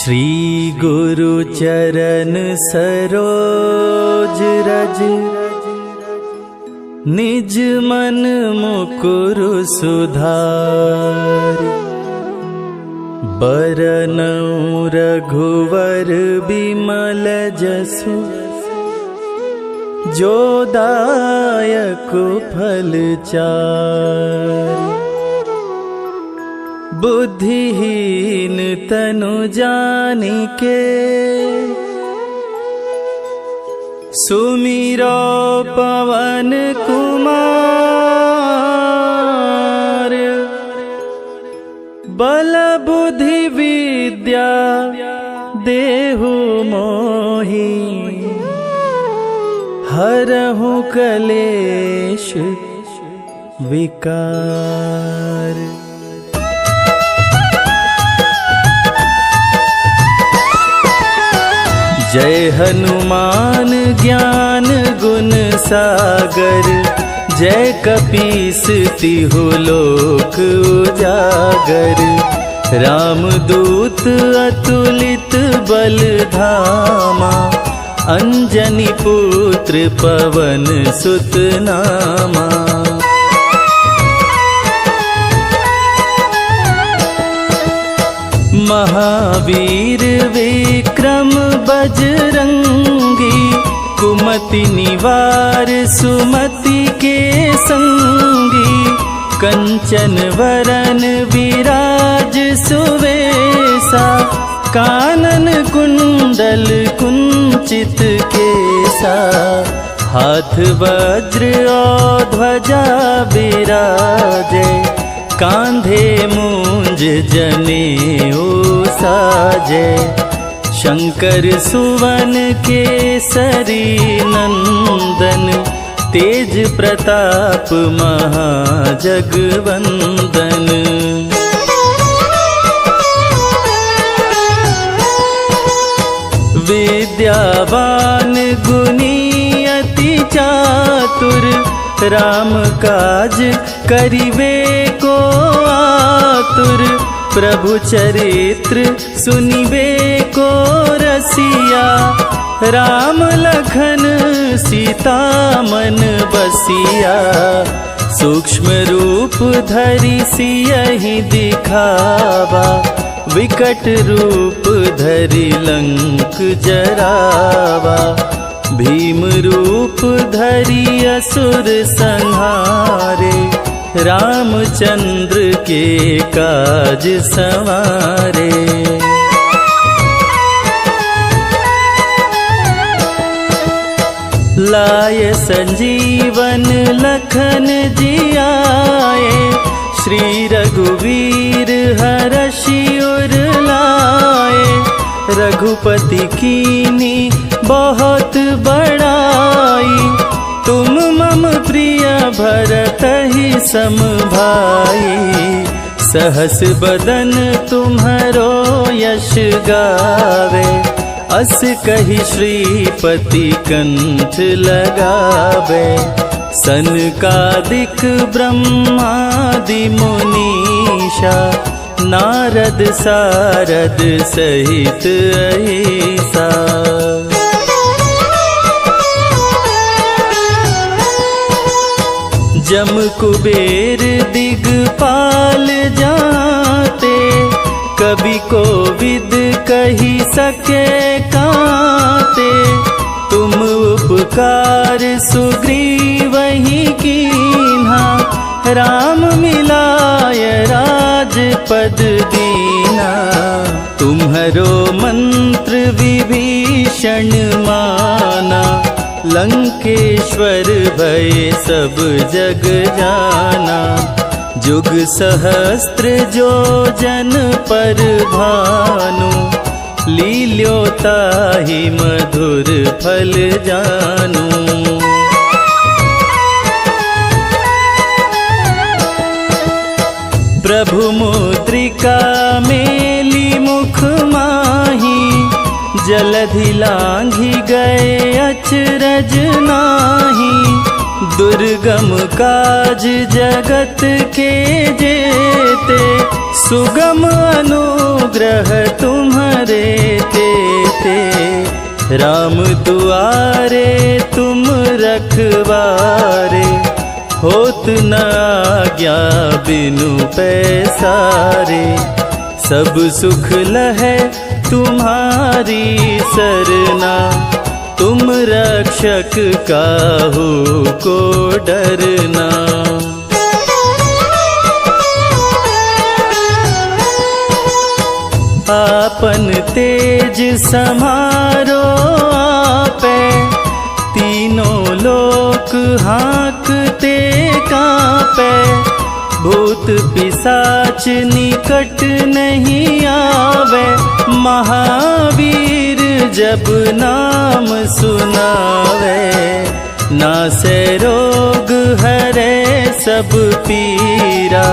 श्री गुरु चरण सरोज रज, निज मन मुकुरु सुधार। बरनउँ रघुवर बिमल जसु, जो दायक फल चार। बुद्धिहीन तनु जानिके, सुमिरो पवन कुमार। बल बुद्धि विद्या देहु मोहि, हरहु कलेश विकार। जय हनुमान ज्ञान गुण सागर, जय कपीस तिहु लोक उजागर। रामदूत अतुलित बल धामा, अंजनी पुत्र पवन सुत नामा। महावीर विक्रम बजरंगी, कुमति निवार सुमति के संगी। कंचन वरन विराज सुवेसा, कानन कुंडल कुंचित केसा। हाथ वज्र और ध्वजा बिराजे, कांधे मूंज जनेऊ साजे। शंकर सुवन केसरी नंदन, तेज प्रताप महाजगवंदन। विद्यावान गुणी अति चातुर, राम काज करिवे को आतुर। प्रभु चरित्र सुनिबे को रसिया, राम लखन सीता मन बसिया। सूक्ष्म रूप धरि सियहि दिखावा, विकट रूप धरि लंक जरावा। भीम रूप धरि असुर संहारे, रामचंद्र के काज सवारे। लाय संजीवन लखन जियाए, श्री रघुवीर हरषि उर लाए। रघुपति कीनी बहुत बड़ाई, तुम मम प्रिय भरतहि सम भाई। सहस बदन तुम्हरो यश गावे, अस कहि श्रीपति कंठ लगावे। सनकादिक ब्रह्मादि मुनीषा, नारद सारद सहित अहिसा। जम कुबेर दिगपाल जाते, कवि कोविद कही सके काते। तुम उपकार सुग्रीवहि कीन्हा, राम मिलाय राजपद दीना। तुम्हरो मंत्र विभीषण माना, लंकेश्वर भय सब जग जाना। जुग सहस्त्र जो जन पर भानु, लील्योताहि मधुर फल जानू। प्रभु मुद्रिका मेली मुख माही, जलधि लांघि गए अचरज नाही। दुर्गम काज जगत के जेते, सुगम अनुग्रह तुम्हारे ते राम दुआरे तुम रखवारे, होत न आज्ञा बिनु पैसारे। सब सुख लहै तुम्हारी सरना, तुम रक्षक काहू को डरना। आपन तेज समारो आपे, तीनों लोक हाँकते कांपे। भूत पिशाच निकट नहीं आवे, महावीर जब नाम सुनावे। नासे रोग हरे सब पीरा,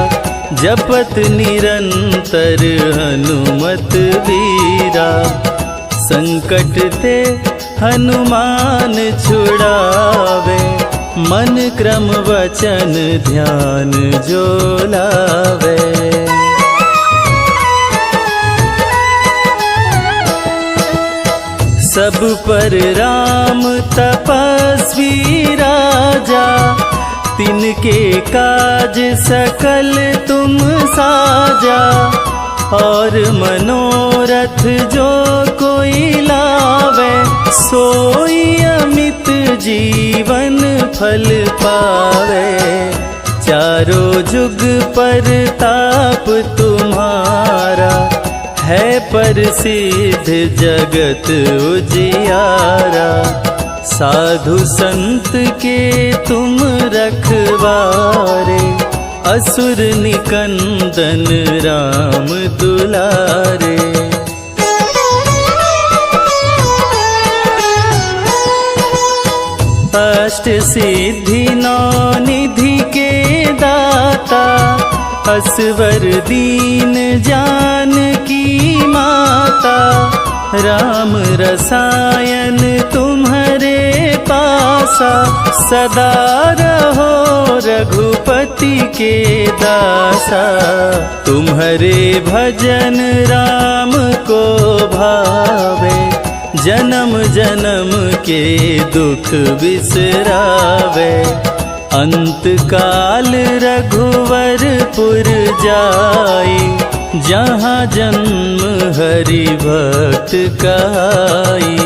जपत निरंतर हनुमत वीरा। संकट ते हनुमान छुड़ावे, मन क्रम वचन ध्यान जो लावे। सब पर राम तपस्वी राजा, तिनके काज सकल तुम साजा। और मनोरथ जो कोई लावे, सोई अमित जीवन फल पावे। चारों जुग पर ताप तुम्हारा, है प्रसिद्ध जगत उजियारा। साधु संत के तुम रखवारे, असुर निकंदन राम दुलारे। अष्ट सिद्धि नौ निधि के दाता, असवर दीन जानकी माता। राम रसायन तुम्हारे पासा, सदा रहो रघुपति के दासा। तुम्हारे भजन राम को भावे, जन्म जन्म के दुख बिसरावे। अंत काल रघुवरपुर जाई, जहाँ जन्म हरि भक्त कहाई।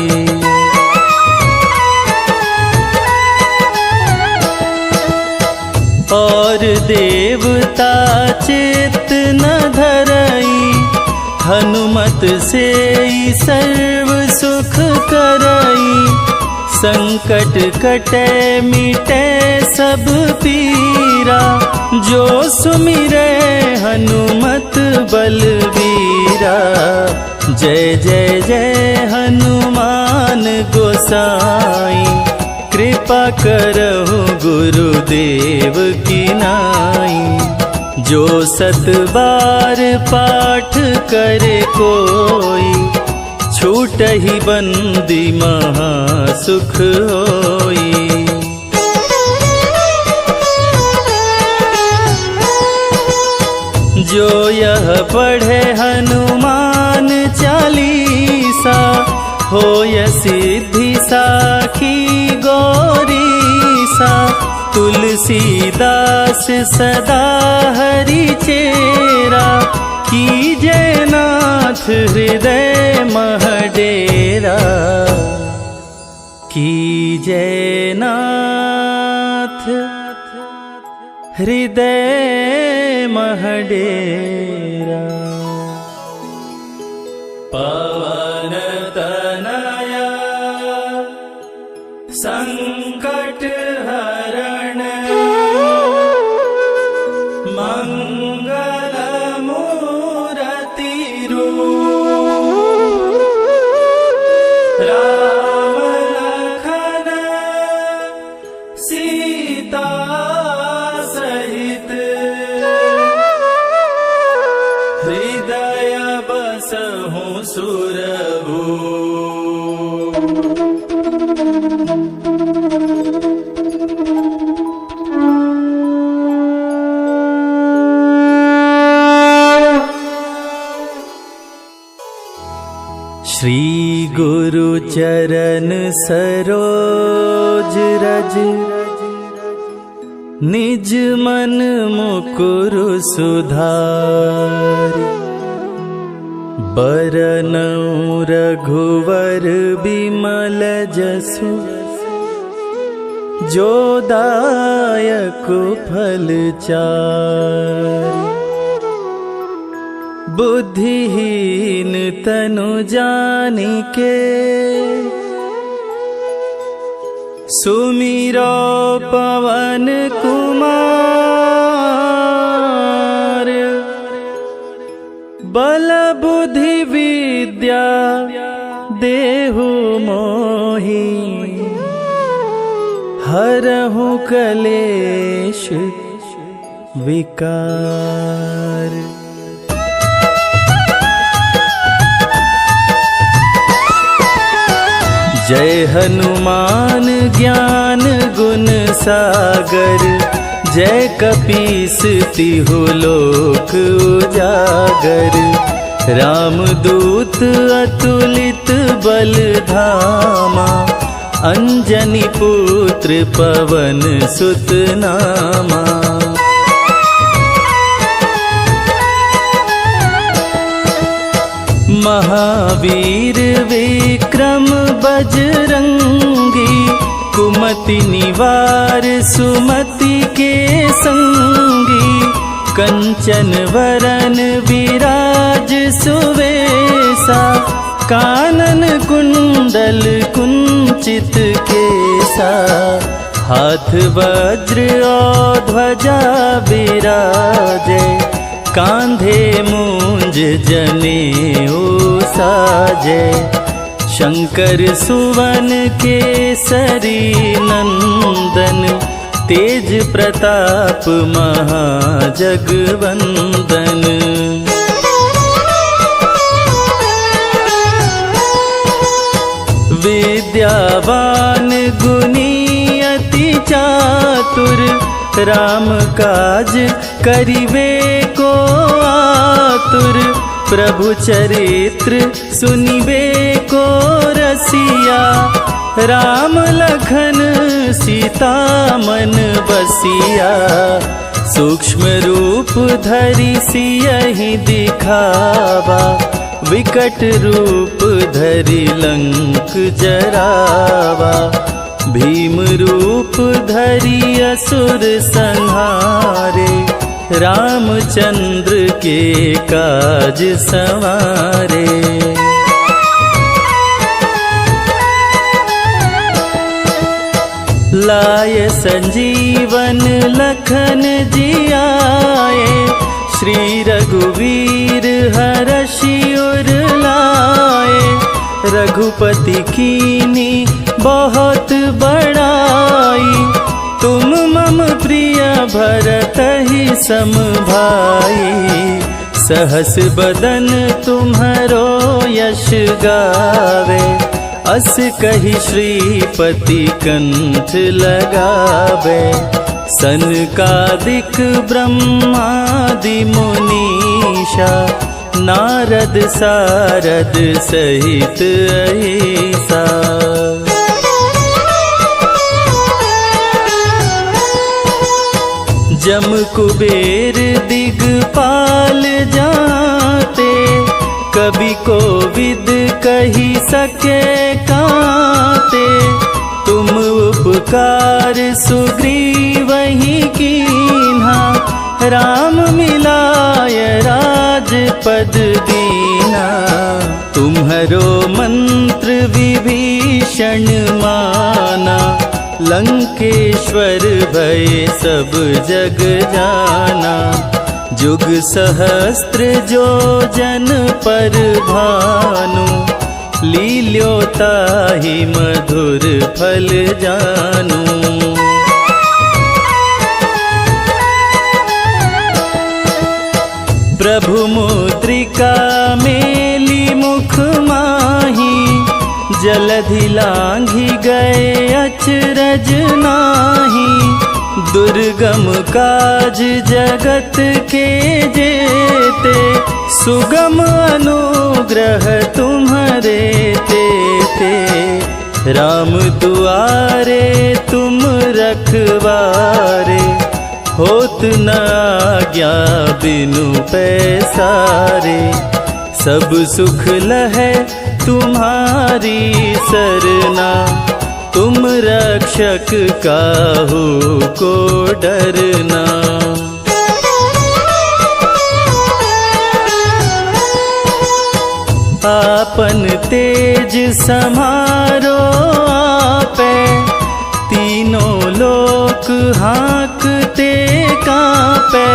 और देवता चित्त न धरई, हनुमत से सर्व सुख करई। संकट कटे मिटे सब पीरा, जो सुमिरे हनुमत बलवीरा। जय जय जय हनुमान गोसाई, कृपा करहु गुरुदेव की नाई। जो 7 बार पाठ करे कोई, छूटहि बंदी महा सुख होई। जो यह पढ़े हनुमान चालीसा, होय सिद्धि साखी गौरीसा। तुलसीदास सदा हरि चेरा, कीजय नाथ हृदय मह डेरा। कीजय नाथ हृदय मह डेरा। पवन तनया संकट हरण, मंगल मूरति रूप। राम लखन सीता सहित, हृदय बसहु सुरभूप। श्री गुरु चरण सरोज रज, निज मन मुकुरु सुधारि। बरनउँ रघुवर बिमल जसु, जो दायक फल चारि। बुद्धिहीन तनु जानिके, सुमिरो पवन कुमार। बल बुद्धि विद्या देहु मोहि, हरहु कलेश विकार। जय हनुमान ज्ञान गुण सागर, जय कपीस तिहु लोक उजागर। रामदूत अतुलित बल धामा, अंजनी पुत्र पवन सुत नामा। महावीर विक्रम बजरंगी, कुमति निवार सुमति के संगी। कंचन वरन विराज सुवेसा, कानन कुंडल कुंचित केसा। हाथ वज्र और ध्वजा विराजे, कांधे मूंज जनेऊ साजे। शंकर सुवन केसरी नंदन, तेज प्रताप महाजगवंदन। विद्यावान गुणी अति चातुर, राम काज करिवे को आतुर। प्रभु चरित्र सुनिबे को रसिया, राम लखन सीता मन बसिया। सूक्ष्म रूप धरि सियहि दिखावा, विकट रूप धरि लंक जरावा। भीम रूप धरि असुर संहारे, रामचंद्र के काज संवारे। लाय संजीवन लखन जियाए, श्री रघुवीर हरषि उर लाए। रघुपति कीनी बहुत बड़ाई, तुम मम प्रिय भरतहि सम भाई। सहस बदन तुम्हरो यश गावे, अस कहि श्रीपति कंठ लगावे। सनकादिक ब्रह्मादि मुनीषा, नारद सारद सहित अहिसा। जम कुबेर दिगपाल जाते, कवि कोविद कही सके काते। तुम उपकार सुग्रीवहि कीन्हा, राम मिलाय राजपद दीना। तुम्हरो मंत्र विभीषण माना, लंकेश्वर भय सब जग जाना। जुग सहस्त्र जो जन पर भानु, लील्योताहि मधुर फल जानू। प्रभु मुद्रिका मेली मुख माही, जलधि लांघि गए अचरज नाही। दुर्गम काज जगत के जेते, सुगम अनुग्रह तुम्हारे थे। राम दुआरे तुम रखवारे, होत न आज्ञा बिनु पैसारे। सब सुख लहै तुम्हारी सरना, तुम रक्षक काहू को डरना। आपन तेज समारो आपे, तीनों लोक हाँकते कांपे।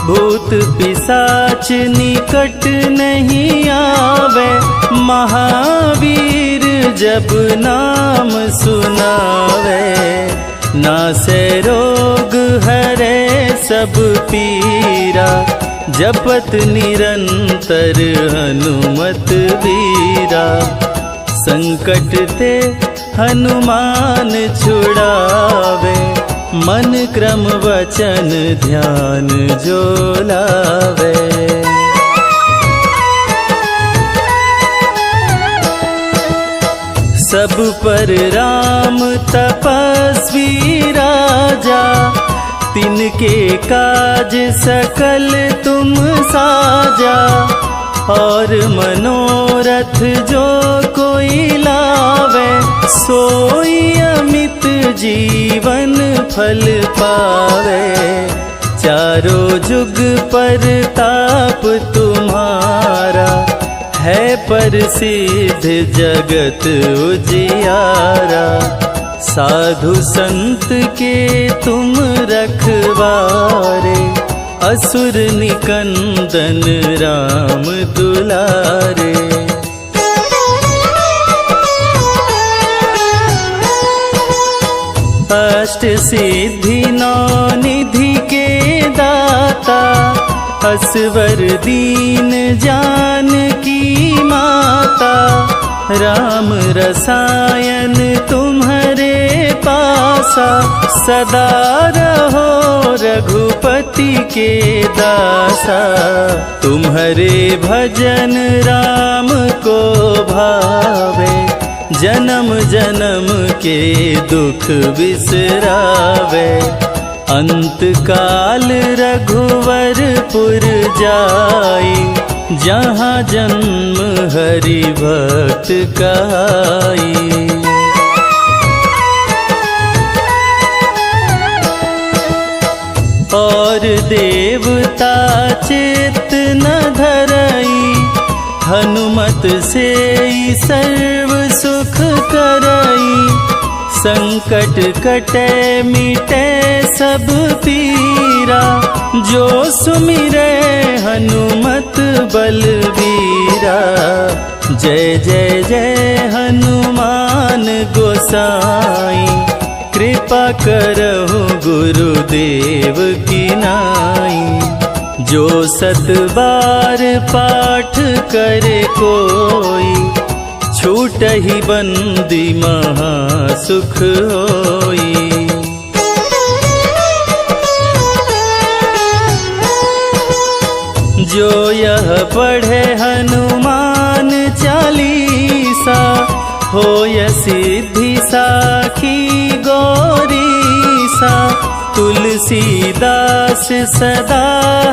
भूत पिशाच निकट नहीं आवे, महावीर जब नाम सुनावे। नासे रोग हरे सब पीरा, जपत निरंतर हनुमत वीरा। संकट ते हनुमान छुड़ावे, मन क्रम वचन ध्यान जो लावे। सब पर राम तपस्वी राजा, तिनके काज सकल तुम साजा। और मनोरथ जो कोई लावे, सोई अमित जीवन फल पावे। चारों जुग पर ताप तुम्हारा, है प्रसिद्ध जगत उजियारा। साधु संत के तुम रखवारे, असुर निकंदन राम दुलारे। अष्ट सिद्धि नौ निधि के दाता, असवर दीन जानकी माता। राम रसायन तुम्हारे पासा, सदा रहो रघुपति के दासा। तुम्हारे भजन राम को भावे, जन्म जन्म के दुख बिसरावे। अंत काल रघुवरपुर जाई, जहाँ जन्म हरि भक्त कहाई। और देवता चित्त न धरई, हनुमत से सर्व सुख करई। संकट कटे मिटे सब पीरा, जो सुमिरे हनुमत बलबीरा। जय जय जय हनुमान गोसाई, कृपा करहु गुरुदेव की नाई। जो 7 बार पाठ करे कोई, छूटहि बंदी महा सुख होई। जो यह पढ़े हनुमान चालीसा, होय सिद्धि साखी गौरीसा। तुलसीदास सदा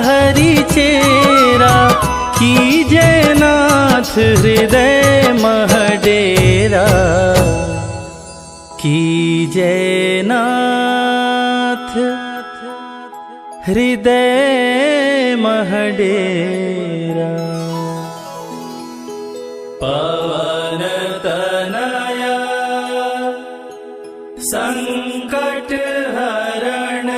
हरि चेरा, कीजय नाथ हृदय मह डेरा। कीजय नाथ हृदय मह डेरा। पवन तनया संकट हरण,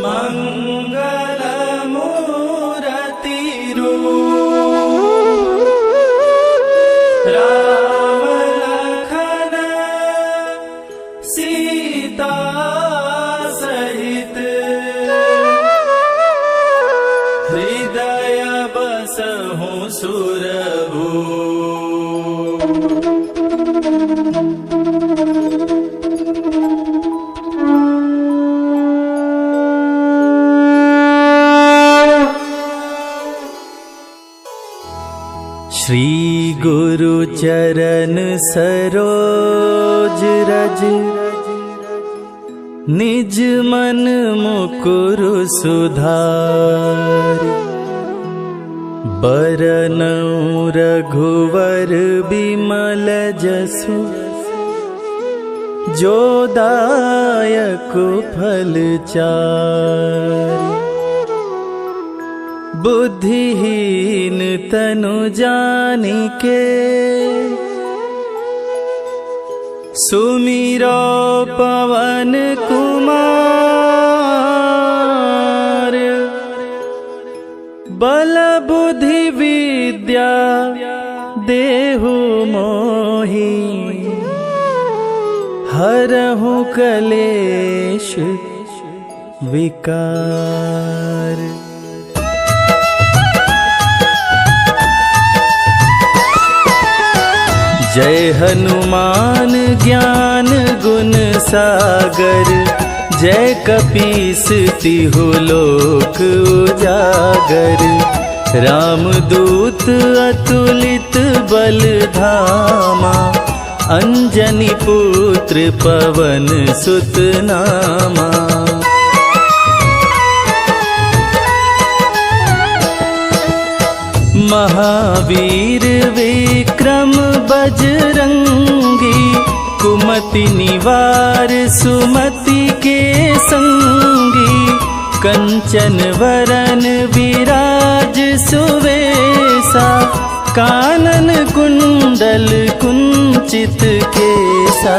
मंगल मूरति रूप। राम लखन सीता सहित, हृदय बसहु सुरभूप। श्री गुरु चरण सरोज रज, निज मन मुकुरु सुधारि। बरनउँ रघुवर बिमल जसु, जो दायक फल चारि। बुद्धिहीन तनु जानिके, सुमिरो पवन कुमार। बल बुद्धि विद्या देहु मोहि, हरहु कलेश विकार। जय हनुमान ज्ञान गुण सागर, जय कपीस तिहु लोक उजागर। रामदूत अतुलित बल धामा, अंजनी पुत्र पवन सुत नामा। महावीर विक्रम बजरंगी, कुमति निवार सुमति के संगी। कंचन वरन विराज सुवेसा, कानन कुंडल कुंचित केसा।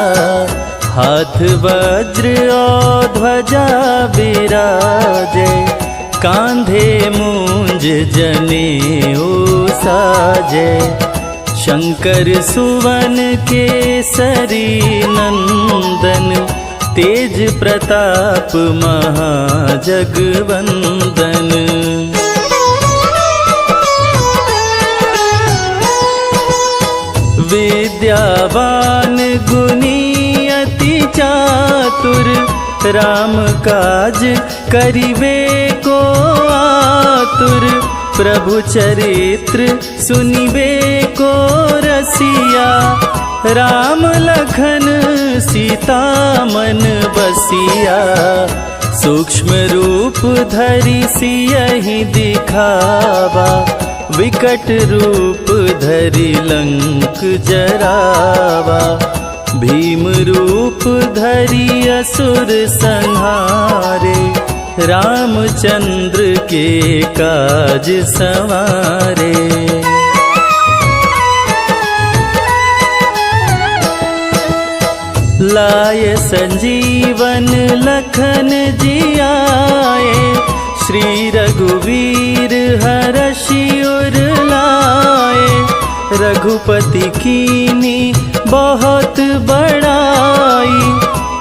हाथ वज्र और ध्वजा विराजे, कांधे मूंज जनेऊ साजे। शंकर सुवन केसरी नंदन, तेज प्रताप महाजगवंदन। विद्यावान गुणी अति चातुर, राम काज करिबे को आतुर। प्रभु चरित्र सुनिबे को रसिया, राम लखन सीता मन बसिया। सूक्ष्म रूप धरि सियहि दिखावा, विकट रूप धरि लंक जरावा। भीम रूप धरि असुर संहारे, रामचंद्र के काज सवारे। लाय संजीवन लखन जियाए, श्री रघुवीर हरषि उर लाए। रघुपति कीनी बहुत बड़ाई,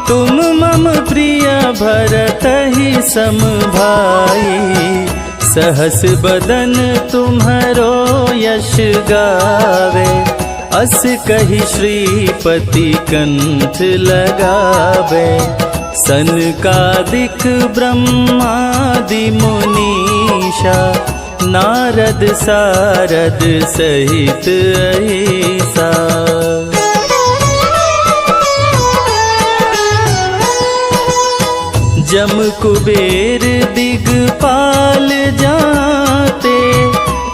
तुम मम प्रिय भरतहि सम भाई। सहस बदन तुम्हरो यश गावे, अस कहि श्रीपति कंठ लगावे। सनकादिक ब्रह्मादि मुनीषा, नारद सारद सहित अहिसा। जम कुबेर दिगपाल जाते,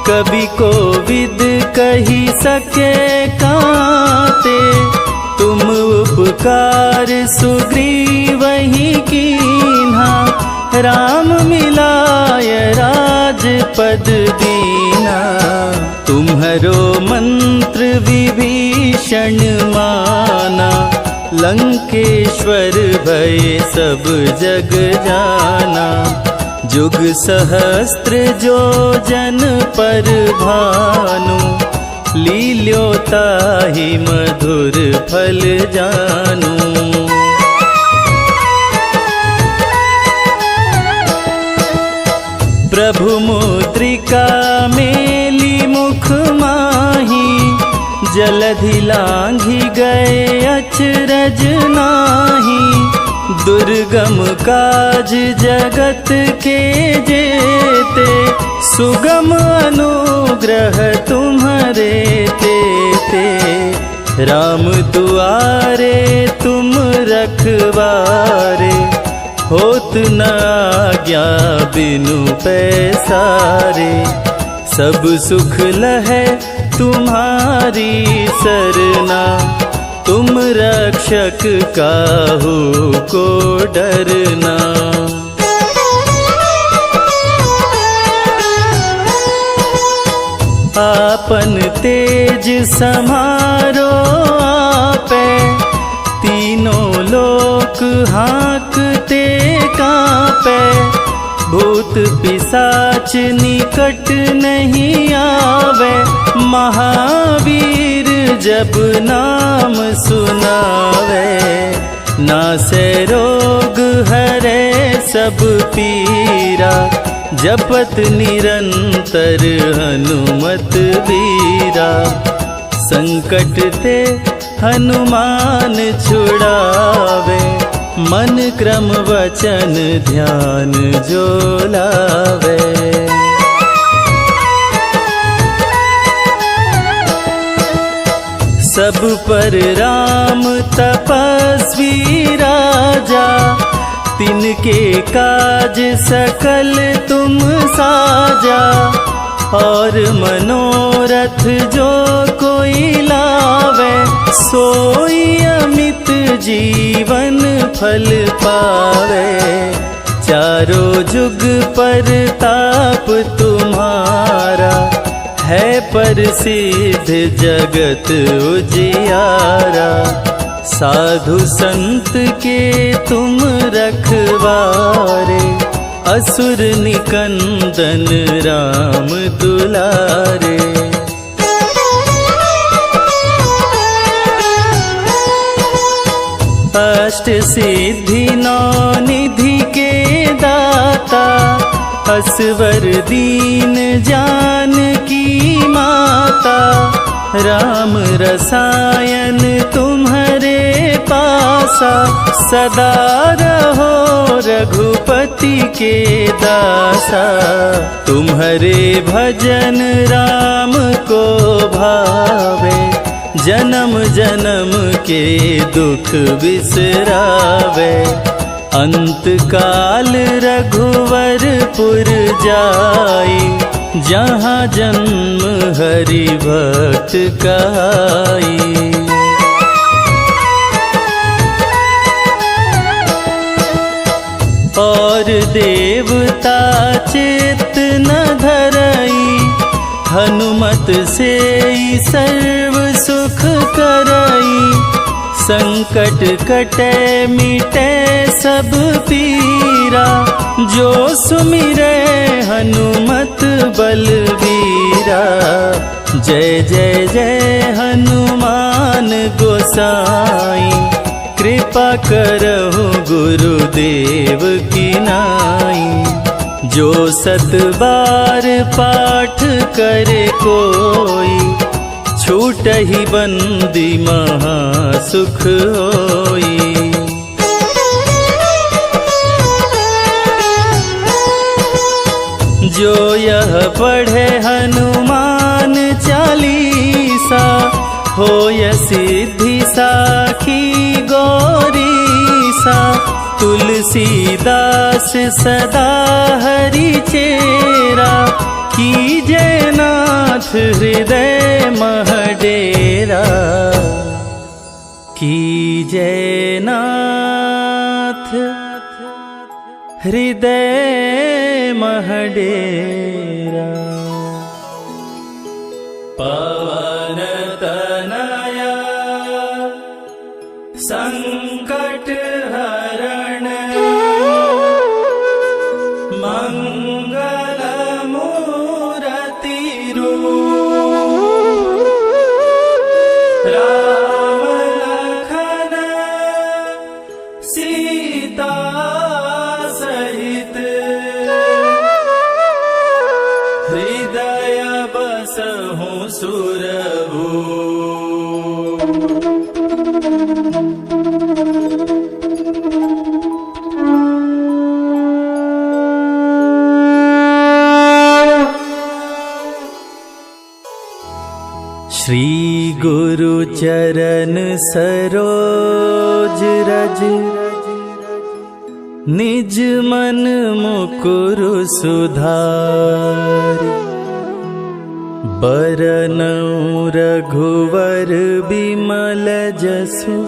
कवि कोविद कही सके काते। तुम उपकार सुग्रीवहि कीन्हा, राम मिलाय राजपद दीना। तुम्हरो मंत्र विभीषण माना, लंकेश्वर भय सब जग जाना। जुग सहस्त्र जो जन पर भानु, लील्योताहि मधुर फल जानू। प्रभु मुद्रिका मेली मुख माही, जलधि लांघि गए अचरज नाही। दुर्गम काज जगत के जेते, सुगम अनुग्रह तुम्हारे राम दुआरे तुम रखवारे, होत न आज्ञा बिनु पैसारे। सब सुख लहै तुम्हारी सरना, तुम रक्षक काहू को डरना। आपन तेज समारो आपे, तीनों लोक हाँकते कांपे। भूत पिशाच निकट नहीं आवे, महावीर जब नाम सुनावे। नासे रोग हरे सब पीरा, जपत निरंतर हनुमत बीरा। संकट ते हनुमान छुड़ावे, मन क्रम वचन ध्यान जो लावे। सब पर राम तपस्वी राजा, तिनके काज सकल तुम साजा। और मनोरथ जो कोई लावे, सोई अमित जीवन फल पावे। चारों जुग पर ताप तुम्हारा, है प्रसिद्ध जगत उजियारा। साधु संत के तुम रखवारे, असुर निकंदन राम दुलारे। अष्ट सिद्धि नौ निधि के दाता, असवर दीन जानकी माता। राम रसायन तुम्हारे पासा, सदा रहो रघुपति के दासा। तुम्हारे भजन राम को भावे, जन्म जन्म के दुख बिसरावे। अंत काल रघुवरपुर जाई, जहाँ जन्म हरि भक्त कहाई। और देवता चित्त न धरई, हनुमत से सर्व सुख करई। संकट कटे मिटे सब पीरा, जो सुमिरे हनुमत बलबीरा। जय जय जय हनुमान गोसाई, कृपा करहु गुरुदेव की नाई। जो सत बार पाठ करे कोई, छूटहि बंदी महा सुख होई। जो यह पढ़े हनुमान चालीसा, होय सिद्धि साखी गौरीसा। तुलसीदास सदा हरि चेरा, कीजय नाथ हृदय मह डेरा। कीजय नाथ हृदय मह डेरा। पवन तनया संकट हरण, मंगल मूरति रूप। राम लखन सीता सहित, हृदय बसहु सुरभूप। श्री गुरु चरण सरोज रज, निज मन मुकुरु सुधारि। बरनउँ रघुवर बिमल जसु,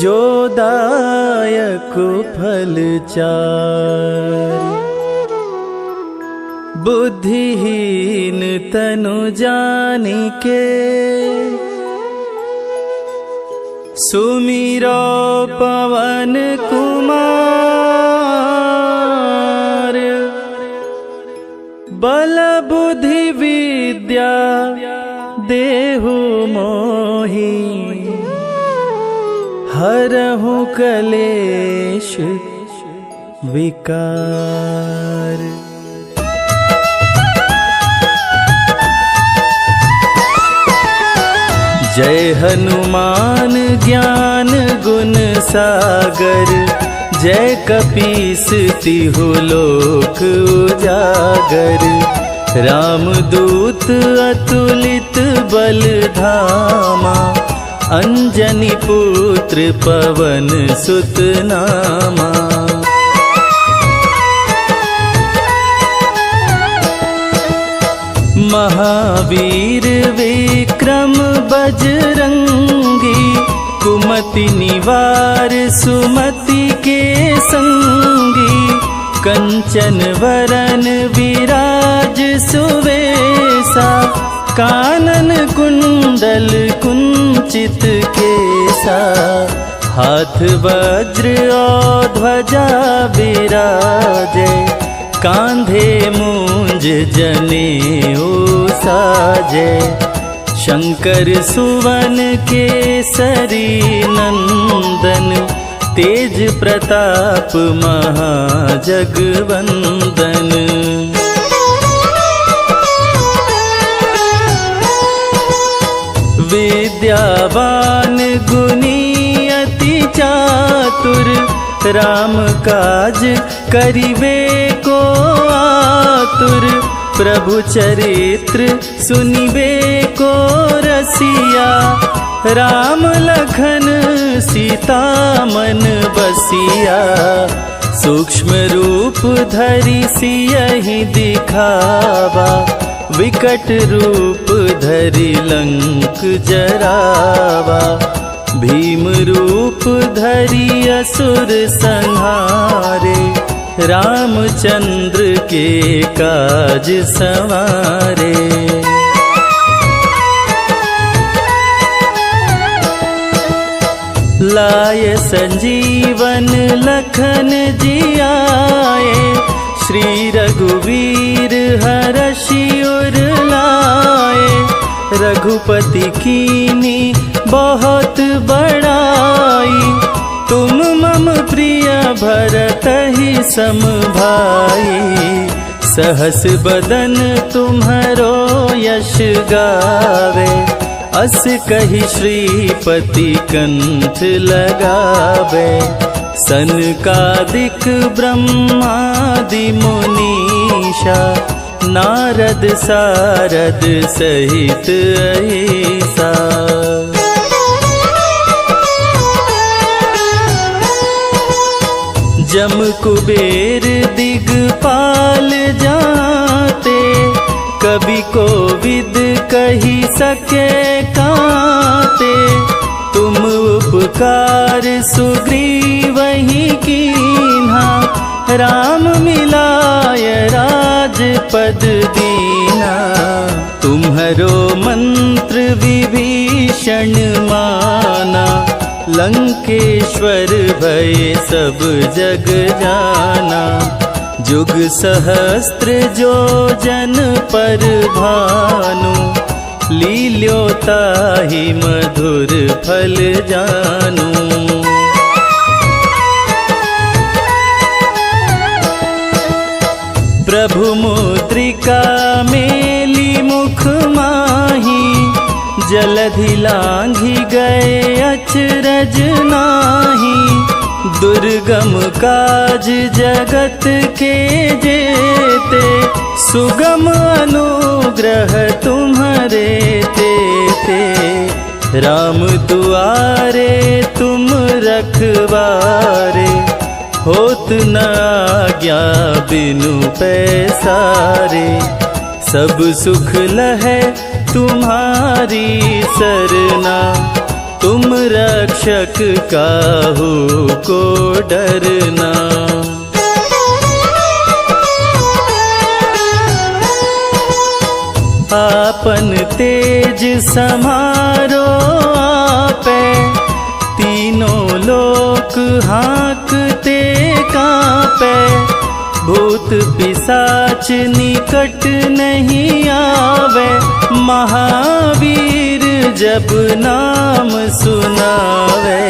जो दायक फल चारि। बुद्धिहीन तनु जानिके, सुमिरो पवन कुमार। बल बुद्धि विद्या देहु मोहि, हरहु कलेश विकार। जय हनुमान ज्ञान गुण सागर, जय कपीस तिहु लोक उजागर। रामदूत अतुलित बल धामा, अंजनी पुत्र पवन सुत नामा। महावीर विक्रम बजरंगी, कुमति निवार सुमति के संगी। कंचन वरन विराज सुवेसा, कानन कुंडल कुंचित केसा। हाथ वज्र और ध्वजा विराजे, कांधे मूंज जनेऊ साजे। शंकर सुवन केसरी नंदन, तेज प्रताप महाजगवंदन। विद्यावान गुणी अति चातुर, राम काज करिवे को आतुर। प्रभु चरित्र सुनिबे को रसिया, राम लखन सीता मन बसिया। सूक्ष्म रूप धरि सियहि दिखावा, विकट रूप धरि लंक जरावा। भीम रूप धरि असुर संहारे, रामचंद्र के काज सवारे। लाय संजीवन लखन जियाए, श्री रघुवीर हरषि उर लाए। रघुपति कीनी बहुत बड़ाई, तुम मम प्रिय भरतहि सम भाई। सहस बदन तुम्हरो यश गावे, अस कहि श्रीपति कंठ लगावे। सनकादिक ब्रह्मादि मुनीषा, नारद सारद सहित अहिसा। जम कुबेर दिगपाल जाते, कवि कोविद कही सके काते। तुम उपकार सुग्रीवहि कीन्हा, राम मिलाय राजपद दीना। तुम्हरो मंत्र विभीषण माना, लंकेश्वर भय सब जग जाना। जुग सहस्त्र जो जन पर भानु, लील्योताहि मधुर फल जानू। प्रभु मुद्रिका मेली मुख माही, जलधि लांघि गए अचरज नाही। दुर्गम काज जगत के जेते, सुगम अनुग्रह तुम्हारे राम दुआरे तुम रखवारे, होत न आज्ञा बिनु पैसारे। सब सुख लहै तुम्हारी सरना, तुम रक्षक काहू को डरना। आपन तेज समारो आपे, तीनों लोक हाँकते कांपे। भूत पिशाच निकट नहीं आवे, महावीर जब नाम सुनावे।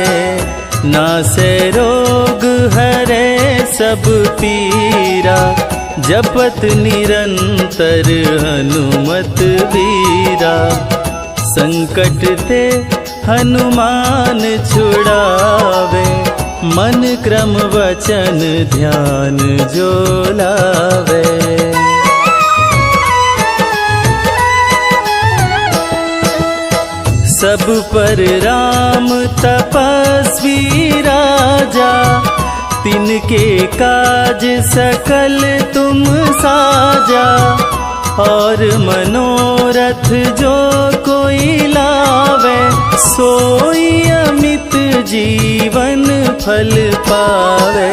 नासे रोग हरे सब पीरा, जपत निरंतर हनुमत वीरा। संकट ते हनुमान छुड़ावे, मन क्रम वचन ध्यान जो लावे। सब पर राम तपस्वी राजा, तिनके काज सकल तुम साजा। और मनोरथ जो कोई लावे, सोई अमित जीवन फल पावे।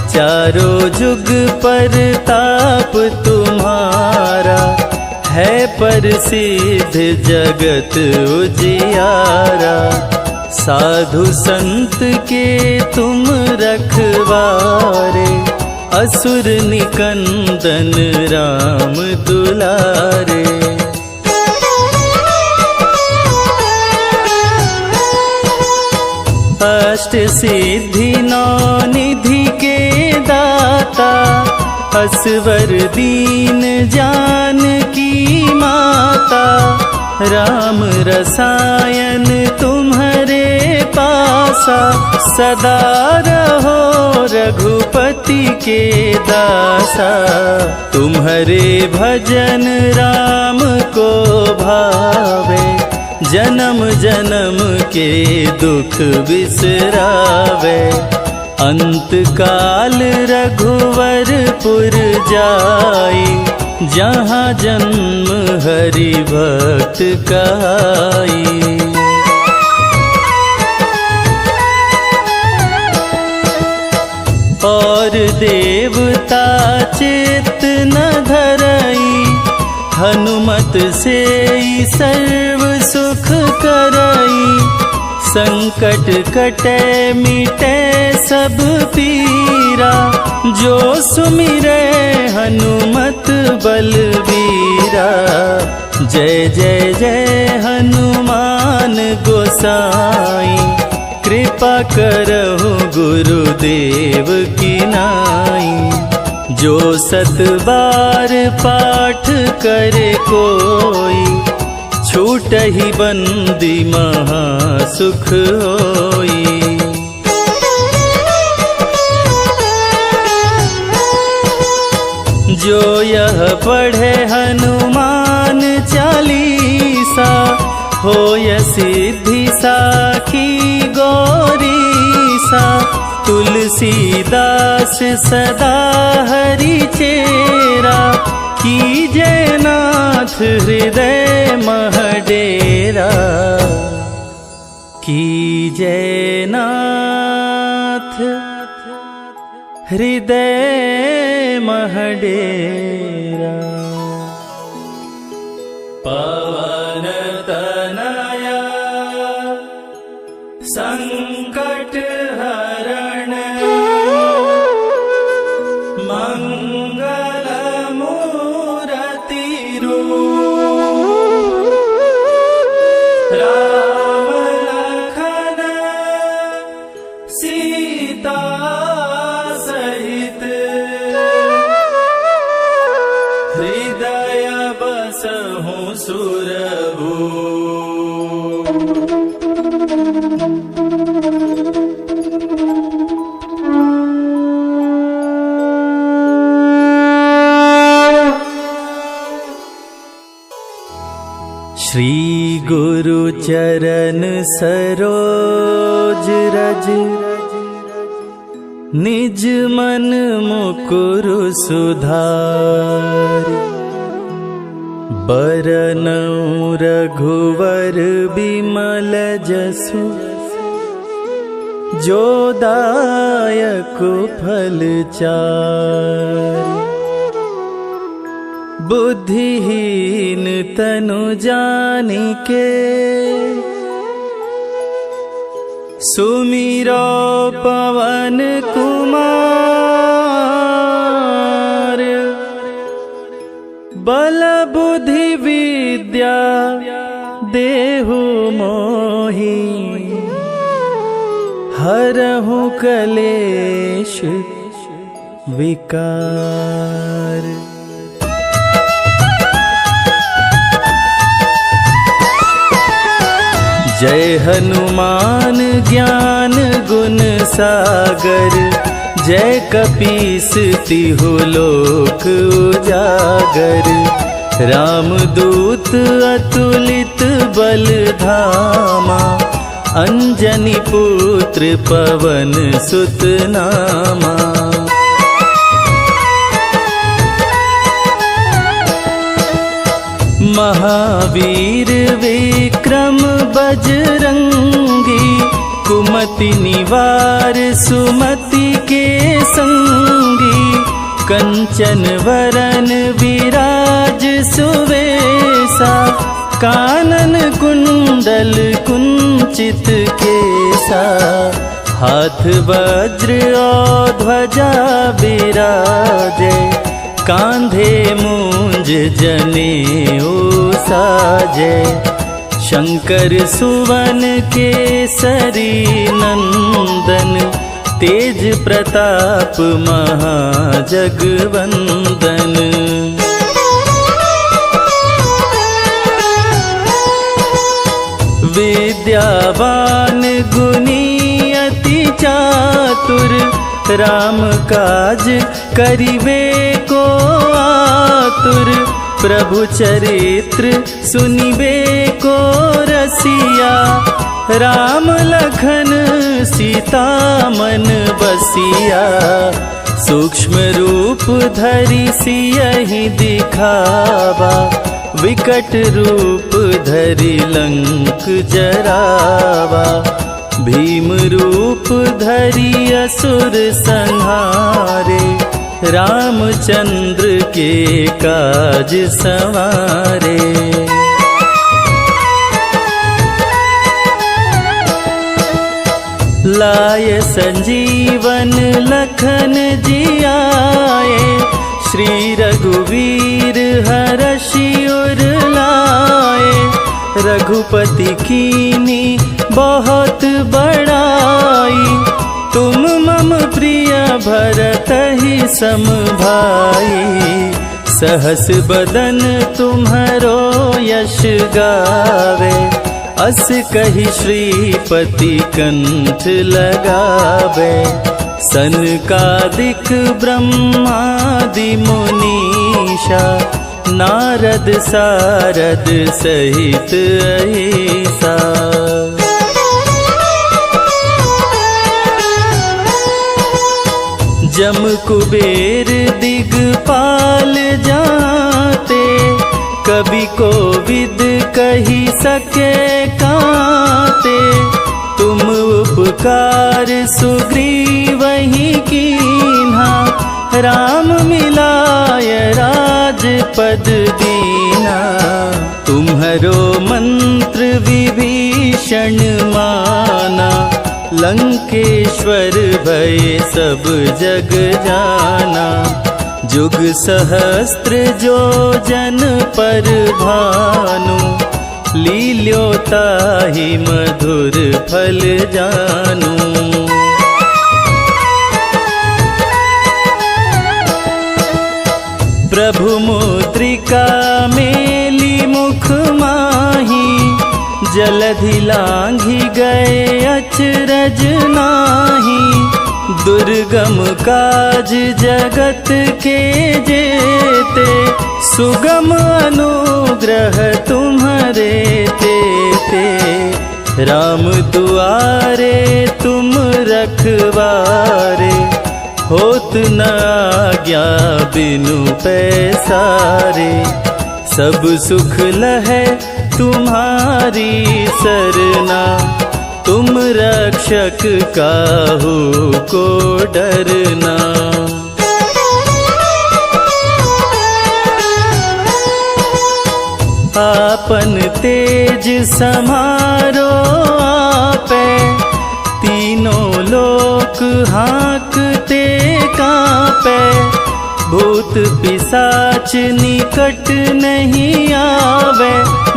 चारों जुग पर ताप तुम्हारा, है प्रसिद्ध जगत उजियारा। साधु संत के तुम रखवारे, असुर निकंदन राम दुलारे। अष्ट सिद्धि नौ निधि के दाता, असवर दीन जानकी माता। राम रसायन तुम्हारे पासा, सदा रहो रघुपति के दासा। तुम्हारे भजन राम को भावे, जन्म जन्म के दुख बिसरावे। अंत काल रघुवरपुर जाई, जहाँ जन्म हरि भक्त कहाई। और देवता चित्त न धरई, हनुमत से सर्व सुख करई। संकट कटे मिटे सब पीरा, जो सुमिरे हनुमत बलबीरा। जय जय जय हनुमान गोसाई, कृपा करहु गुरुदेव की नाई। जो 7 बार पाठ करे कोई, छूटहि बंदी महा सुख होई। जो यह पढ़े हनुमान चालीसा, होय सिद्धि साखी गौरीसा। तुलसीदास सदा हरि चेरा, कीजे नाथ हृदय मह डेरा। कीजे नाथ हृदय मह डेरा। पवन तनया संकट हरण, मंगल मूरति रूप। राम लखन सीता सहित, हृदय बसहु सुरभूप। श्री गुरु चरण सरोज रज, निज मन मुकुरु सुधारि। बरनउँ रघुवर बिमल जसु, जो दायक फल चारि। बुद्धिहीन तनु जानिके, सुमिरो पवन कुमार। बल बुद्धि विद्या देहु मोहि, हरहु कलेश विकार। जय हनुमान ज्ञान गुण सागर, जय कपीस तिहु लोक उजागर। रामदूत अतुलित बल धामा, अंजनी पुत्र पवन सुत नामा। महावीर विक्रम बजरंगी, कुमति निवार सुमति के संगी। कंचन वरन विराज सुवेसा, कानन कुंडल कुंचित केसा। हाथ वज्र और ध्वजा बिराजे, कांधे मूंज जनेऊ साजे। शंकर सुवन केसरी नंदन, तेज प्रताप महाजगवंदन। विद्यावान गुणी अति चातुर, राम काज करिबे को आतुर। प्रभु चरित्र सुनिबे को रसिया, राम लखन सीता मन बसिया। सूक्ष्म रूप धरि सियहि दिखावा, विकट रूप धरि लंक जरावा। भीम रूप धरि असुर संहारे, रामचंद्र के काज संवारे। लाय संजीवन लखन जियाए, श्री रघुवीर हरषि उर लाए। रघुपति कीनी बहुत बड़ाई, तुम मम प्रिय भरतहि सम भाई। सहस बदन तुम्हरो यश गावे, अस कहि श्रीपति कंठ लगावे। सनकादिक ब्रह्मादि मुनीषा, नारद सारद सहित अहिसा। जम कुबेर दिगपाल जाते, कवि कोविद कही सके काते। तुम उपकार सुग्रीवहि कीन्हा, राम मिलाय राजपद दीना। तुम्हरो मंत्र विभीषण माना, लंकेश्वर भय सब जग जाना। जुग सहस्त्र जो जन पर भानु, लील्योताहि मधुर फल जानू। प्रभु मुद्रिका मेली मुख माही, जलधि लांघि गए अचरज नाही। दुर्गम काज जगत के जेते, सुगम अनुग्रह तुम्हारे राम दुआरे तुम रखवारे, होत न आज्ञा बिनु पैसारे। सब सुख लहै तुम्हारी सरना, तुम रक्षक काहू को डरना। आपन तेज समारो आपे, तीनों लोक हाँकते कांपे। भूत पिशाच निकट नहीं आवे,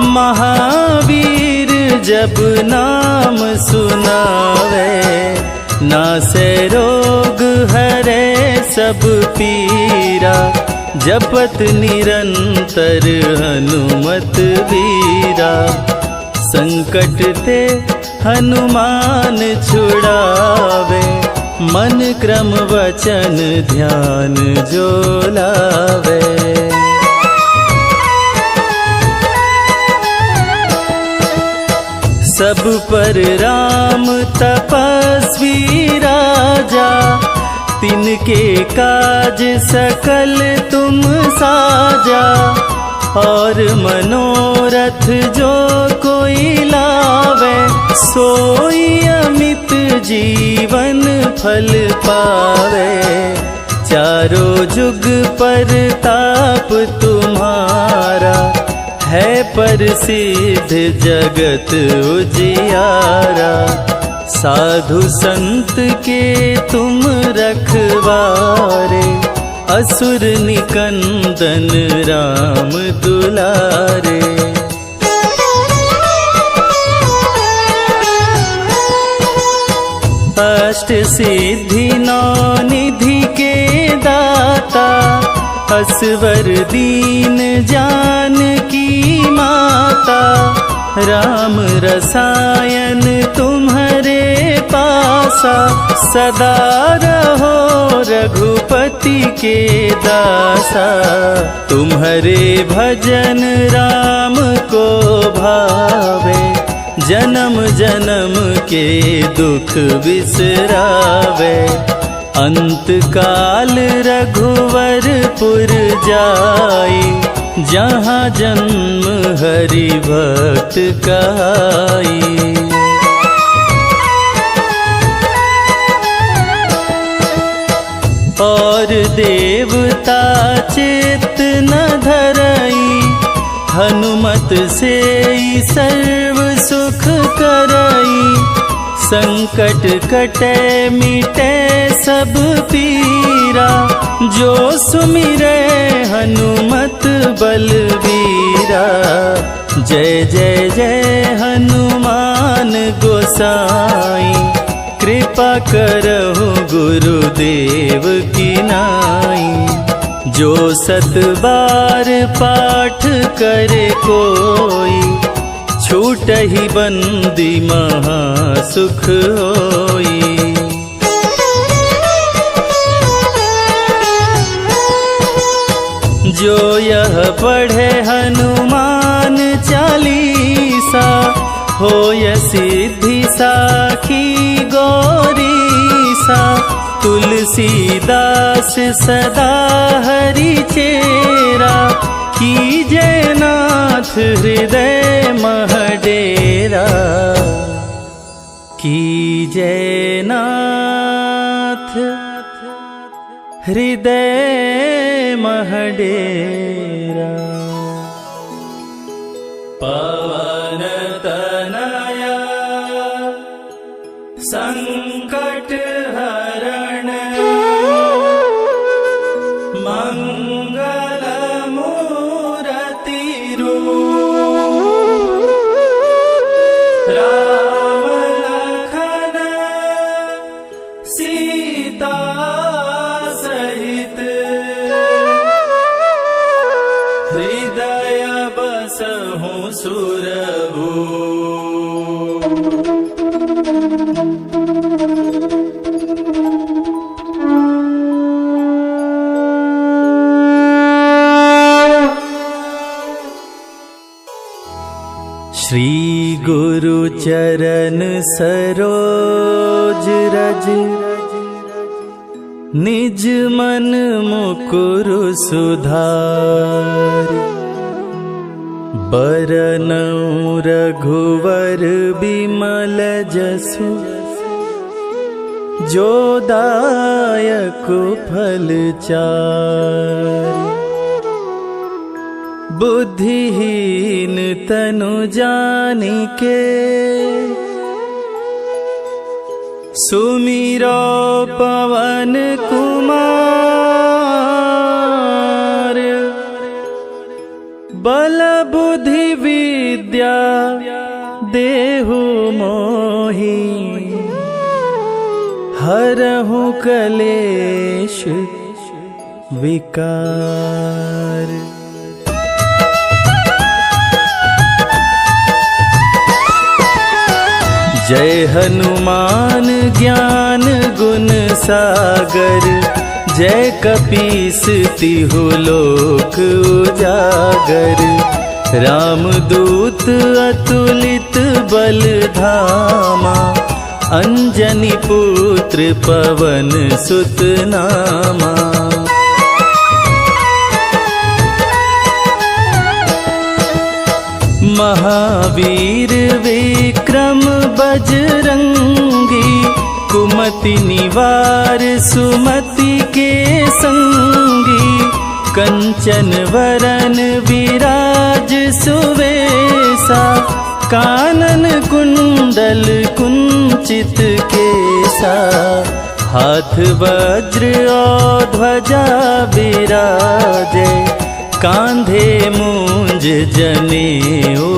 महावीर जब नाम सुनावे। नासे रोग हरे सब पीरा, जपत निरंतर हनुमत वीरा। संकट ते हनुमान छुड़ावे, मन क्रम वचन ध्यान जो लावे। सब पर राम तपस्वी राजा, तिनके काज सकल तुम साजा। और मनोरथ जो कोई लावे, सोई अमित जीवन फल पावे। चारों जुग पर ताप तुम्हारा, है प्रसिद्ध जगत उजियारा। साधु संत के तुम रखवारे, असुर निकंदन राम दुलारे। अष्ट सिद्धि नौ निधि के दाता, असवर दीन जानकी माता। राम रसायन तुम्हारे पासा, सदा रहो रघुपति के दासा। तुम्हारे भजन राम को भावे, जन्म जन्म के दुख बिसरावे। अंत काल रघुवरपुर जाई, जहाँ जन्म हरि भक्त कहाई। और देवता चित्त न धरई, हनुमत से सर्व सुख करई। संकट कटे मिटे सब पीरा, जो सुमिरे हनुमत बलवीरा। जय जय जय हनुमान गोसाई, कृपा करहु गुरुदेव की नाई। जो 7 बार पाठ करे कोई, छूटहि बंदी महा सुख होई। जो यह पढ़े हनुमान चालीसा, होय सिद्धि साखी गौरीसा। तुलसीदास सदा हरि चेरा, कीजय नाथ हृदय मह डेरा। कीजय नाथ हृदय मह डेरा। पवन तनया संकट हरण, मंगल मूरति रूप। राम लखन सीता सहित, हृदय बसहु सुरभूप। श्री गुरु चरण सरोज रज, निज मन मुकुरु सुधारि। बरनउँ रघुवर बिमल जसु, जो दायक फल चारि। बुद्धिहीन तनु जानिके, सुमिरो पवन कुमार। बल बुद्धि विद्या देहु मोहि, हरहु कलेश विकार। जय हनुमान ज्ञान गुण सागर, जय कपीस तिहु लोक उजागर। रामदूत अतुलित बल धामा, अंजनी पुत्र पवन सुत नामा। महावीर विक्रम बजरंगी, कुमति निवार सुमति के संगी। कंचन वरन विराज सुवेसा, कानन कुंडल कुंचित केसा। हाथ वज्र और ध्वजा बिराजे, कांधे मूंज जनेऊ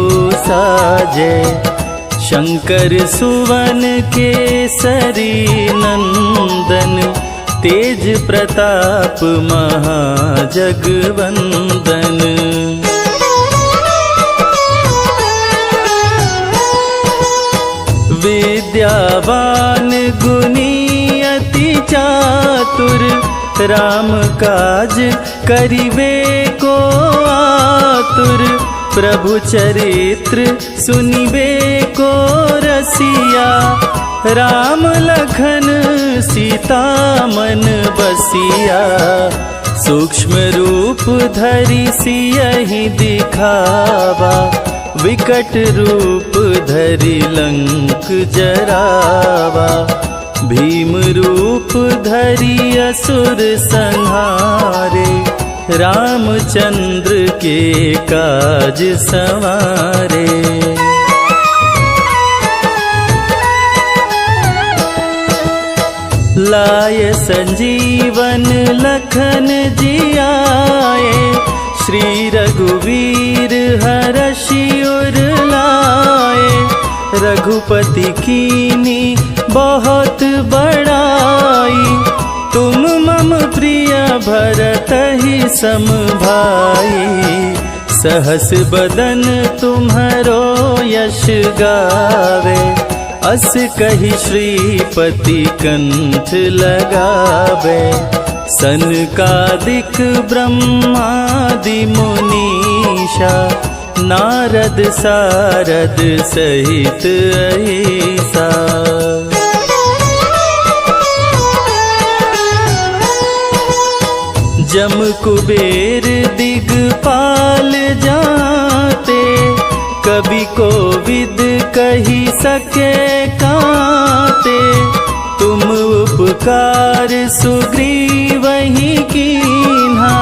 साजे। शंकर सुवन केसरी नंदन, तेज प्रताप महाजगवंदन। विद्यावान गुणी अति चातुर, राम काज करिवे को आतुर। प्रभु चरित्र सुनिबे को रसिया, राम लखन सीता मन बसिया। सूक्ष्म रूप धरि सियहि दिखावा, विकट रूप धरि लंक जरावा। भीम रूप धरि असुर संहारे, रामचंद्र के काज संवारे। लाय संजीवन लखन जियाए, श्री रघुवीर हरषि उर लाए। रघुपति कीनी बहुत बड़ाई, तुम मम प्रिय भरतहि सम भाई। सहस बदन तुम्हरो यश गावे, अस कहि श्रीपति कंठ लगावे। सनकादिक ब्रह्मादि मुनीषा, नारद सारद सहित अहिसा। जम कुबेर दिगपाल जाते, कवि कोविद कही सके काते। तुम उपकार सुग्रीवहि कीन्हा,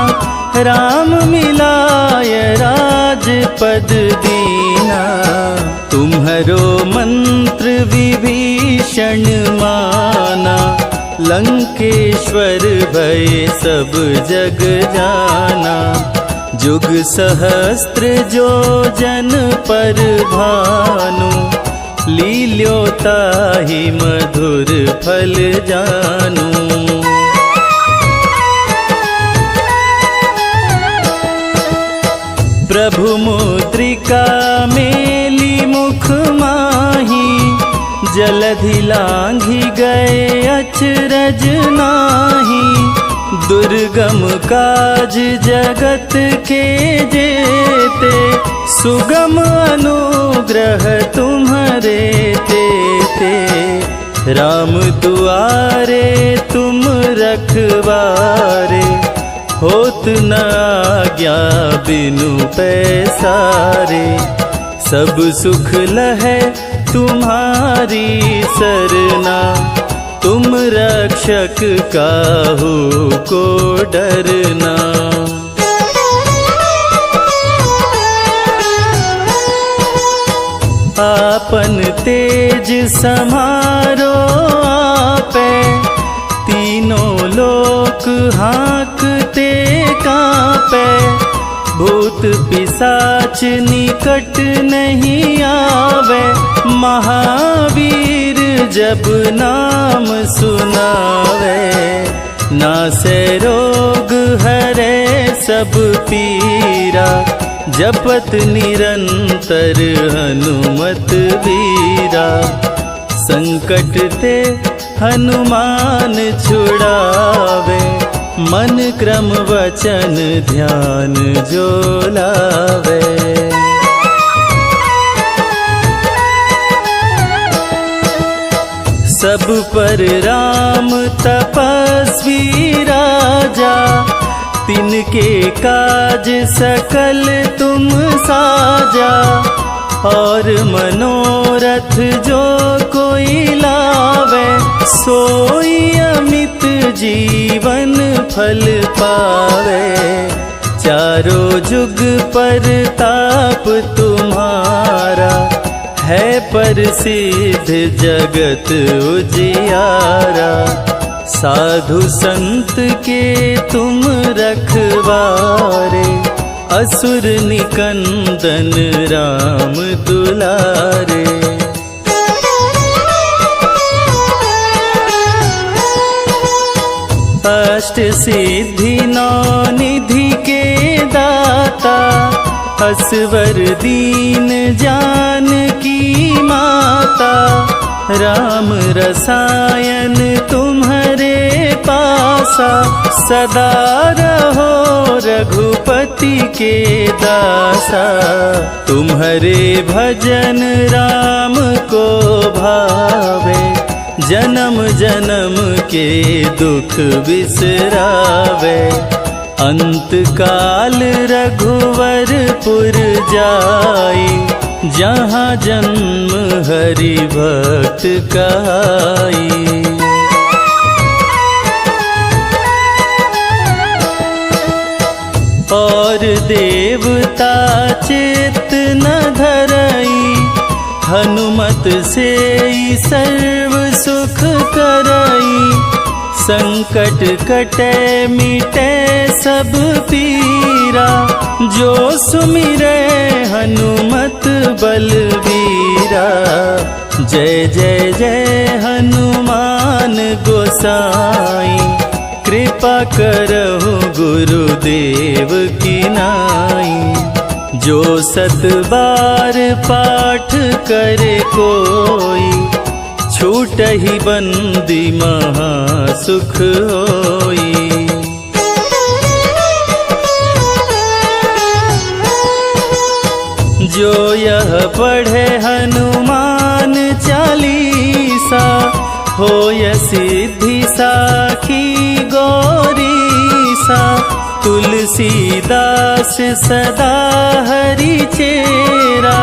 राम मिलाय राजपद दीना। तुम्हरो मंत्र विभीषण माना, लंकेश्वर भय सब जग जाना। जुग सहस्त्र जो जन पर भानु, लील्योताहि मधुर फल जानू। प्रभु मुद्रिका मेली मुख माही, जलधि लांघि गए अचरज नाही। दुर्गम काज जगत के जेते, सुगम अनुग्रह तुम्हारे ते राम दुआरे तुम रखवारे, होत न आज्ञा बिनु पैसारे। सब सुख लहै तुम्हारी सरना, तुम रक्षक काहू को डरना। आपन तेज समारो आपे, तीनों लोक हाँकते कांपे। भूत पिशाच निकट नहीं आवे, महावीर जब नाम सुनावे। नासे रोग हरे सब पीरा, जपत निरंतर हनुमत बीरा। संकट ते हनुमान छुड़ावे, मन क्रम वचन ध्यान जो लावे। सब पर राम तपस्वी राजा, तिनके काज सकल तुम साजा। और मनोरथ जो कोई लावे, सोई अमित जीवन फल पावे। चारों जुग पर ताप तुम्हारा, है प्रसिद्ध जगत उजियारा। साधु संत के तुम रखवारे, असुर निकंदन राम दुलारे। अष्ट सिद्धि नौ निधि के दाता, असवर दीन जानकी माता। राम रसायन तुम्हारे पासा, सदा रहो रघुपति के दासा। तुम्हारे भजन राम को भावे, जन्म जन्म के दुख बिसरावे। अंत काल रघुवरपुर जाई, जहाँ जन्म हरि भक्त कहाई। और देवता चित्त न धरई, हनुमत से सर्व सुख करई। संकट कटे मिटे सब पीरा, जो सुमिरे हनुमत बलबीरा। जय जय जय हनुमान गोसाई, कृपा करहु गुरुदेव की नाई। जो 7 बार पाठ करे कोई, छूटहि बंदी महा सुख होई। जो यह पढ़े हनुमान चालीसा, होय सिद्धि साखी गौरीसा। तुलसीदास सदा हरि चेरा,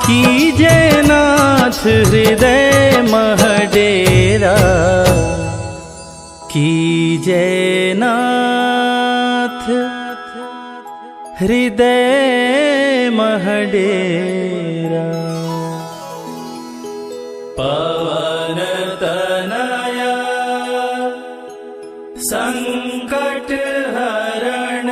कीजय नाथ हृदय मह डेरा। कीजय नाथ हृदय मह डेरा। पवन तनया संकट हरण,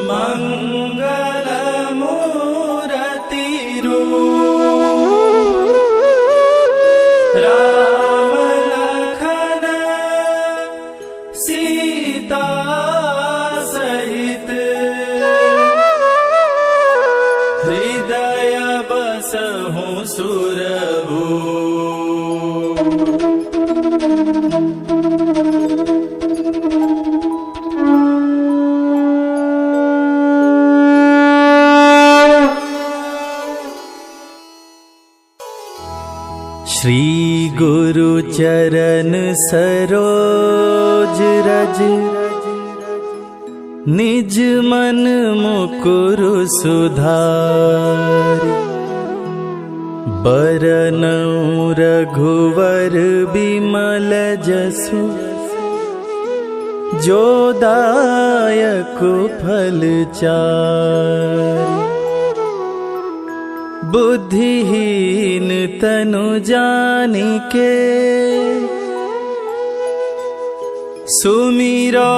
मंगल मूरति रूप। राम लखन सीता सहित, हृदय बसहु सुरभूप। श्री गुरु चरण सरोज रज, निज मन मुकुरु सुधारि। बरनउँ रघुवर बिमल जसु, जो दायक फल चारि। बुद्धिहीन तनु जानिके, सुमिरो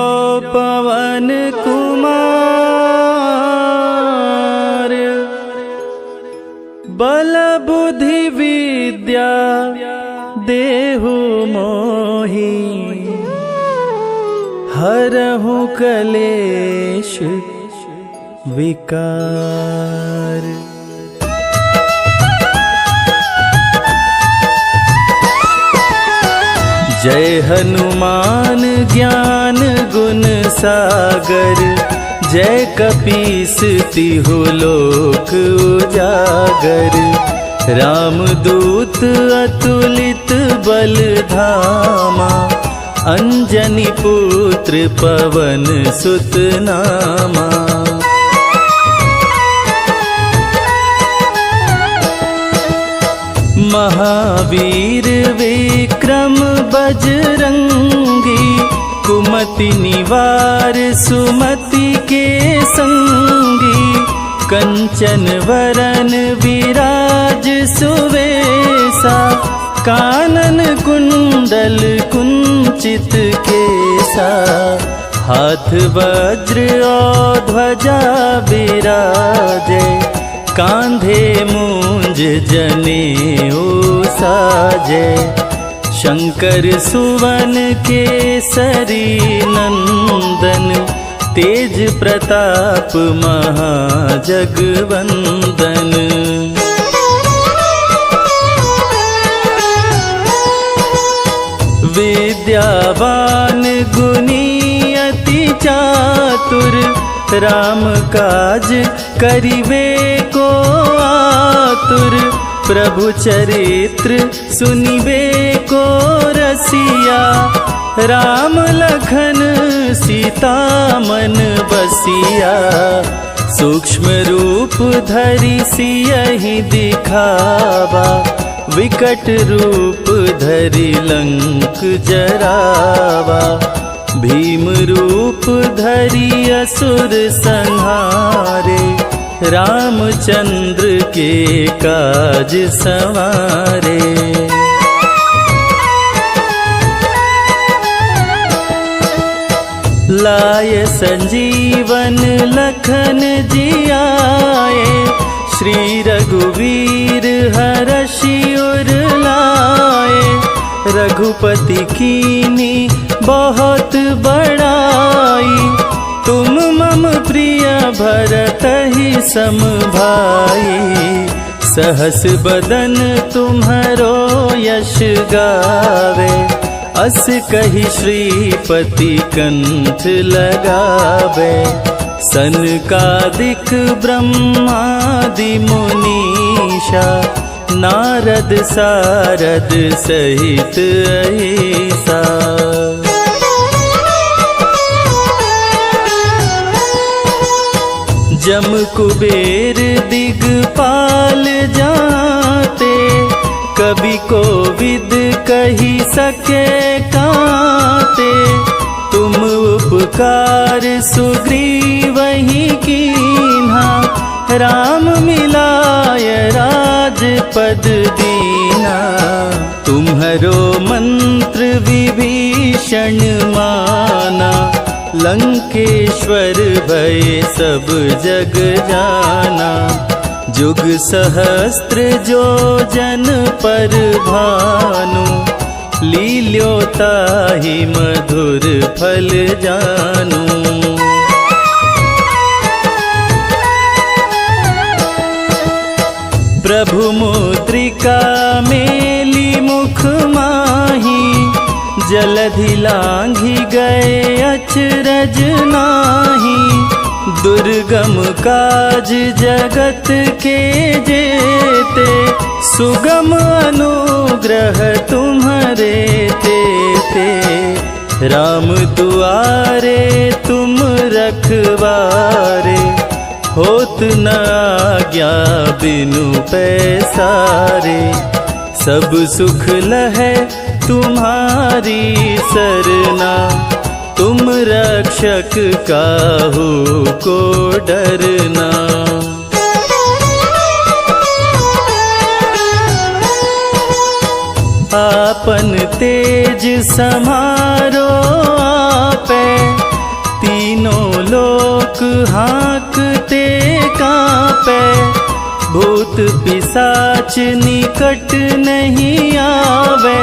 पवन कुमार। बल बुद्धि विद्या देहु मोहि, हरहु कलेश विकार। जय हनुमान ज्ञान गुण सागर, जय कपीस तिहु लोक उजागर। रामदूत अतुलित बल धामा, अंजनी पुत्र पवन सुत नामा। महावीर विक्रम बजरंगी, कुमति निवार सुमति के संगी। कंचन वरन विराज सुवेसा, कानन कुंडल कुंचित केसा। हाथ वज्र और ध्वजा बिराजे, कांधे मूंज जनेऊ साजे। शंकर सुवन केसरी नंदन, तेज प्रताप महाजगवंदन। विद्यावान गुणी अति चातुर, राम काज करिवे को आतुर। प्रभु चरित्र सुनिवे को रसिया, राम लखन सीता मन बसिया। सूक्ष्म रूप धरि सियहि दिखावा, विकट रूप धरि लंक जरावा। भीम रूप धरि असुर संहारे, रामचंद्र के काज संवारे। लाय संजीवन लखन जियाए, श्री रघुवीर हरषि उर लाए। रघुपति कीनी बहुत बड़ाई, तुम मम प्रिय भरतहि सम भाई। सहस बदन तुम्हरो यश गावे, अस कहि श्रीपति कंठ लगावे। सनकादिक ब्रह्मादि मुनीषा, नारद सारद सहित अहिसा। जम कुबेर दिगपाल जाते, कवि कोविद कही सके काते। तुम उपकार सुग्रीवहि कीन्हा, राम मिलाय राजपद दीना। तुम्हरो मंत्र विभीषण माना, लंकेश्वर भय सब जग जाना। जुग सहस्त्र जो जन पर भानु, लील्योताहि मधुर फल जानू। प्रभु मुद्रिका मेली मुख माही, जलधि लांघि गए अचरज नाही। दुर्गम काज जगत के जेते, सुगम अनुग्रह तुम्हारे ते राम दुआरे तुम रखवारे, होत न आज्ञा बिनु पैसारे। सब सुख लहै तुम्हारी सरना, तुम रक्षक काहू को डरना। आपन तेज समारो आपे, तीनों लोक हाँकते कांपे। भूत पिशाच निकट नहीं आवे,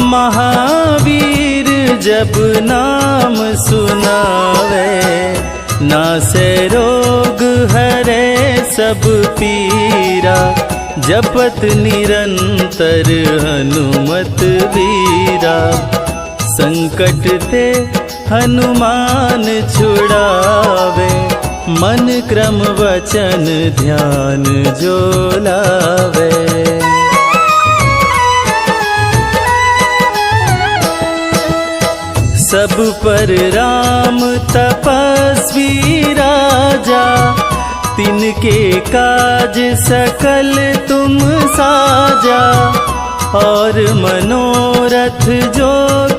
महावीर जब नाम सुनावे। नासे रोग हरे सब पीरा, जपत निरंतर हनुमत वीरा। संकट ते हनुमान छुड़ावे, मन क्रम वचन ध्यान जो लावे। सब पर राम तपस्वी राजा, तिनके काज सकल तुम साजा। और मनोरथ जो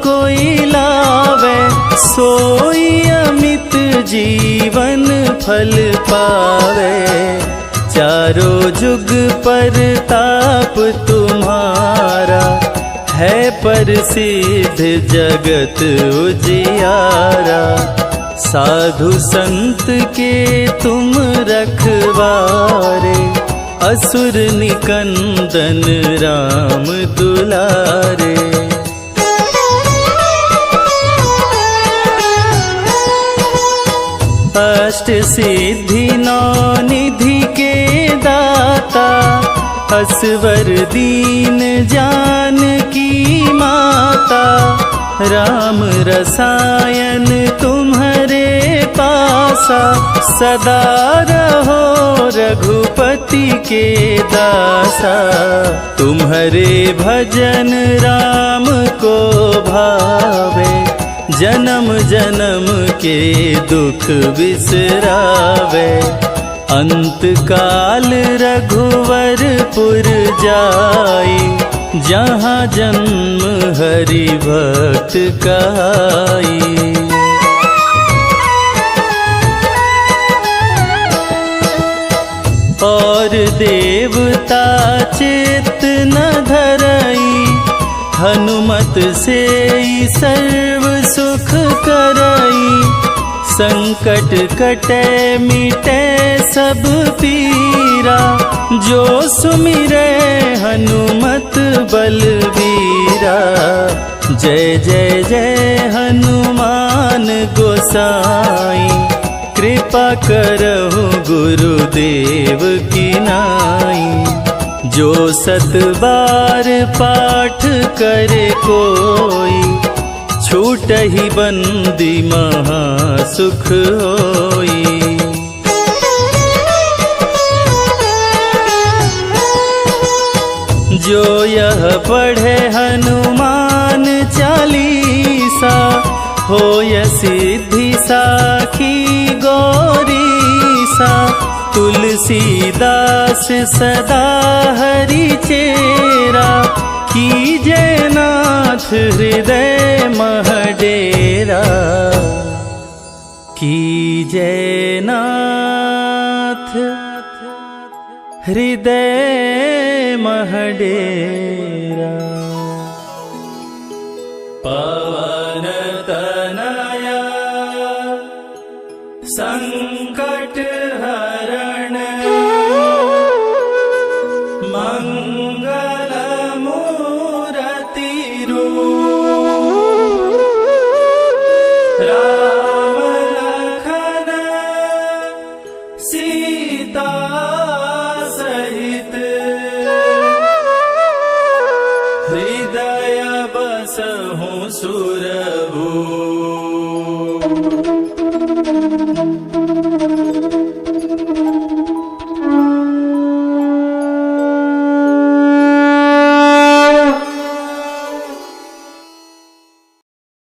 कोई लावे, सोई अमित जीवन फल पावे। चारों जुग पर ताप तुम्हारा, है प्रसिद्ध जगत उजियारा। साधु संत के तुम रखवारे, असुर निकंदन राम दुलारे। अष्ट सिद्धि नौ निधि के दाता, असवर दीन जानकी माता। राम रसायन तुम्हारे पासा, सदा रहो रघुपति के दासा। तुम्हारे भजन राम को भावे, जन्म जन्म के दुख बिसरावे। अंत काल रघुवरपुर जाई, जहाँ जन्म हरि भक्त कहाई। और देवता चित्त न धरई, हनुमत से सर्व सुख करई। संकट कटे मिटे सब पीरा, जो सुमिरे हनुमत बलबीरा। जय जय जय हनुमान गोसाई, कृपा करहु गुरुदेव की नाई। जो सत बार पाठ करे कोई, छूटहि बंदी महा सुख होई। जो यह पढ़े हनुमान चालीसा, होय सिद्धि साखी गौरीसा। तुलसीदास सदा हरि चेरा, कीजे नाथ हृदय मह डेरा। कीजे नाथ हृदय मह डेरा।